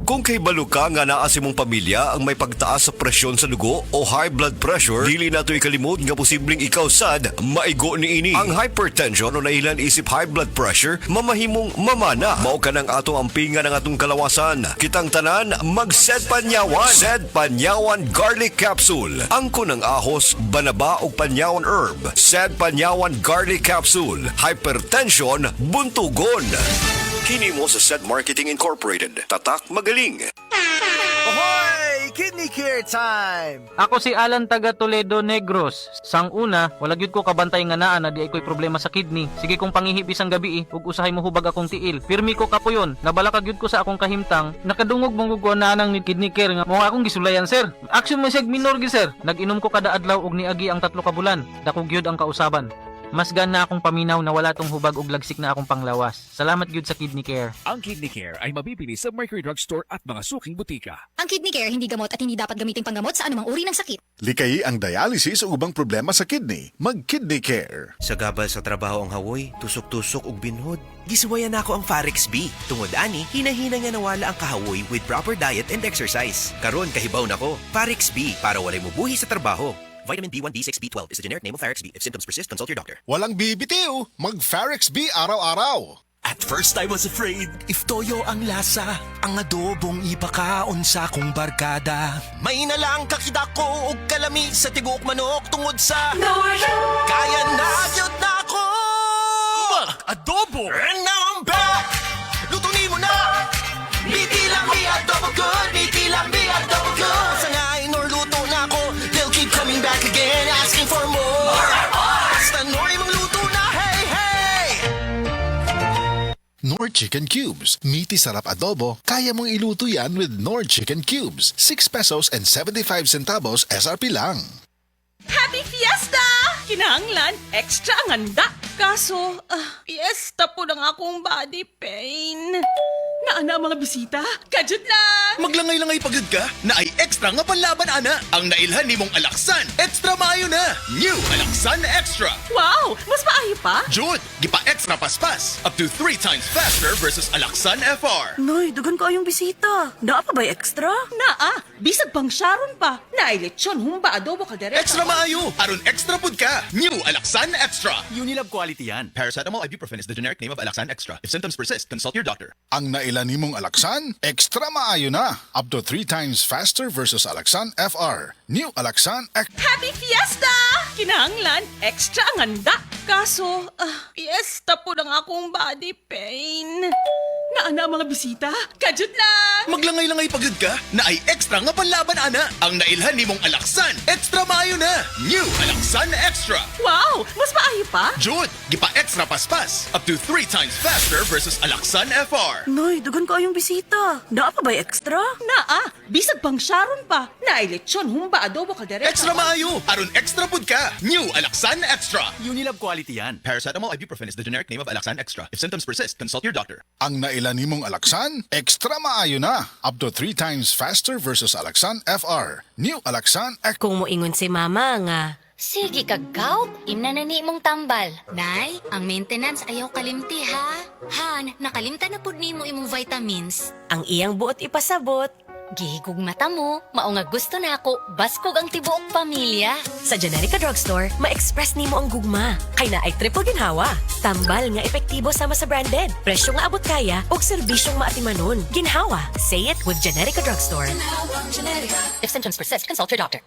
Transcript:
Kung kay baluka nga naa si mong pamilya ang may pagtaas sa presyon sa dugo o high blood pressure, dili nato'y kalimot nga posibleng ikaw sad maigo ni ini. Ang hypertension o nailan isip high blood pressure mamahimong mamana. Mao ka ng atong ampingan ng atong kalawasan. Kitang tanan mag-Sed Panyawan. Sed Panyawan Garlic Capsule. Ang kunang ahos, banaba o panyawan herb. Sed Panyawan Garlic Capsule. Hypertension, buntugon. Kini mo sa Sed Marketing Incorporated. Tatak magaling. Ahoy! Kidney Care time! Ako si Alan taga Toledo Negros. Sang una, wala gyud ko kabantay nga naa na di ay ko'y problema sa kidney. Sige kong pangihip isang gabi ug usahay mo hubag akong tiil. Pirmi ko kapuyon. Nabalaka gyud ko sa akong kahimtang. Nakadungog mong na nang ni Kidney Care nga mo akong gisulayan sir. Action mo siya minor gi sir. Nag-inom ko kada adlaw og niagi ang 3 ka bulan. Dako gyud ang kausaban. Mas na akong paminaw na wala tong hubag ug lagsik na akong panglawas. Salamat gyud sa Kidney Care. Ang Kidney Care ay mabibili sa Mercury Drugstore at mga suking butika. Ang Kidney Care hindi gamot at hindi dapat gamiting panggamot sa anumang uri ng sakit. Likayi ang dialysis o ubang problema sa kidney. Mag-Kidney Care. Sa gabal sa trabaho ang hawoy, tusok-tusok ug binhod. Gisuwayan nako ang Farex B. Tungod ani, hinahina nga nawala ang kahawoy with proper diet and exercise. Karon kahibaw nako, Farex B para walay mubuhi sa trabaho. Vitamin B1, B6, B12 is the generic name of Farex B. If symptoms persist, consult your doctor. Walang bibitiw. Mag-Farex B araw-araw. At first I was afraid, if toyo ang lasa, ang adobong ipakaon sa kong barkada. May nalang kakida ko og kalami sa tigok manok tungod sa kaya na gyud na ako. Adobo! And now I'm back! Luto ni mo na! Biti lang mi adobo good, biti lang mi adobo good. Sa ngayon or luto na ako, they'll keep coming back again, asking for more. Basta Nor mong luto na, hey, hey! Nor Chicken Cubes. Meaty sarap adobo. Kaya mong iluto yan with Nor Chicken Cubes. 6 pesos and 75 centavos SRP lang. Happy Fiesta! Kinahanglan, extra ang handa. Kaso, fiesta po ng akong body pain. Naana ang mga bisita? Kajut lang! Maglangay-langay pagod ka na ay extra nga panlaban ana. Ang nailhan ni mong Alaksan, extra maayo na. New Alaksan Extra. Wow! Mas maayo pa? Jud, gipa extra paspas. Up to 3 times faster versus Alaksan FR. Noy, dugan ko yung bisita. Naa pa ba extra? Naa! Bisag pang Sharon pa. Naay lechon, humba, adobo, kaldereta. Extra maayo. Aron extra pud ka. New Alaksan Extra. Unilab quality yan. Paracetamol ibuprofen is the generic name of Alaksan Extra. If symptoms persist, consult your doctor. Ang nailan ni mong Alaksan, extra maayo na. Up to 3 times faster versus Alaksan FR. New Alaksan Happy Fiesta! Kinahanglan, extra ang handa. Kaso, fiesta po ng akong body pain. Naana ang mga bisita? Kajut lang! Maglangay-langay pagod ka na ay extra nga panlaban ana. Ang nailhan ni mong Alaksan, extra maayo na. New Alaksan Extra. Wow! Mas maayo pa? Jud, gipa extra paspas. Up to 3 times faster versus Alaksan FR. Noy, dugan ko yung bisita. Naa pa ba extra? Naa! Bisag pang Sharon pa. Naay lechon, humba, adobo, kaldereta. Extra maayo. Aron extra pud ka. New Alaksan Extra. Unilab quality yan. Paracetamol ibuprofen is the generic name of Alaksan Extra. If symptoms persist, consult your doctor. Ang nailan ni mong Alaksan, extra maayo na. Up to 3 times faster versus Alaksan FR. New Alaksan Kung moingon si mama nga, Sige kagaw, imnanani mong tambal. Nay, ang maintenance ayaw kalimti ha. Han, nakalimta na pud nimo imong vitamins. ang iyang buot ipasabot. Gihigog mata mo, mao nga gusto na ako, baskog ang tibuok pamilya. Sa Generica Drugstore, ma-express nimo ang gugma. Kay na ay triple ginhawa. Tambal nga epektibo sama sa branded. Presyo nga abot kaya ug serbisyong maatimanon. Ginhawa. Say it with Generica Drugstore. If symptoms persist, consult your doctor.